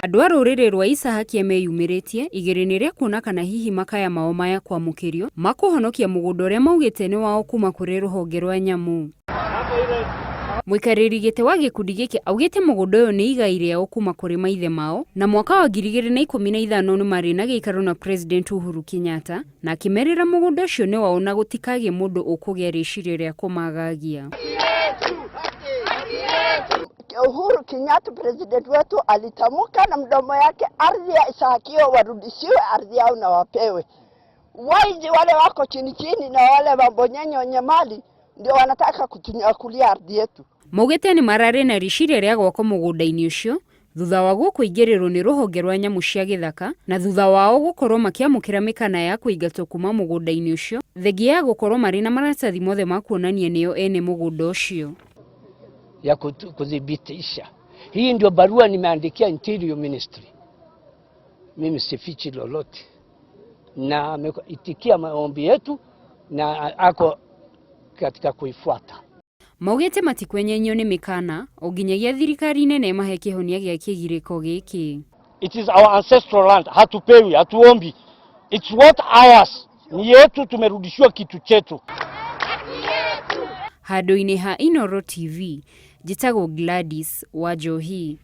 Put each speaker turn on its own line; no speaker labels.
Andũ a rũrĩrĩ rwa Isahakia meyumĩrĩtie igĩrĩinĩ rĩa kuona kana hihi makaya mao maya kwamũkĩrio makũhonokia mũgũnda ũrĩa maugĩte nĩ wao kuma kũrĩ rũhonge rwa nyamũ. Mũikarĩri gĩtĩ wa gĩkundi gĩkĩ augĩte mũgũnda ũyũ nĩ igai rĩao kuma kũrĩ maithe mao, na mwaka wa 2015 nĩ marĩ na gĩikaro na President Uhuru Kenyatta, na akĩmerĩra mũgũnda ũcio nĩ wao na gũtikagĩe mũndũ ũkũgĩa rĩciria rĩa kũmagagia.
Uhuru Kenyatta president wetu alitamuka na mdomo yake, ardhi ya Isahakia warudishiwe ardhi yao na wapewe. Waizi wale wako chini chini na wale mabonyenye wenye mali ndio wanataka kutunyakulia ardhi yetu.
Maugĩte nĩ mararĩ na rĩciria rĩa gwaka mũgũnda-inĩ ũcio thutha wa kũingĩrĩrwo nĩ rũhonge rwa nyamũ cia gĩthaka, na thutha wao gũkorwo makĩamũkĩra mĩkana ya kũingatwo kuma mũgũnda-inĩ ũcio thengia ya gũkorwo marĩ na maratathi mothe ma kuonania nĩo ene mũgũnda ũcio.
Ya kudhibitisha. Hii ndio barua nimeandikia Interior Ministry. Mimi sifichi lolote. Na ameitikia maombi yetu na ako katika kuifuata.
Maugĩte matikwenyenyio nĩ mĩkana nginyagia thirikari nene ĩmahe kĩhonia gĩa kĩgirĩko gĩkĩ.
It is our ancestral land. Hatupewi, hatuombi. It's what ours. Ni yetu, tumerudishiwa kitu chetu.
Handũ-inĩ ha Inooro TV, njĩtagwo Gladys Wanjohi.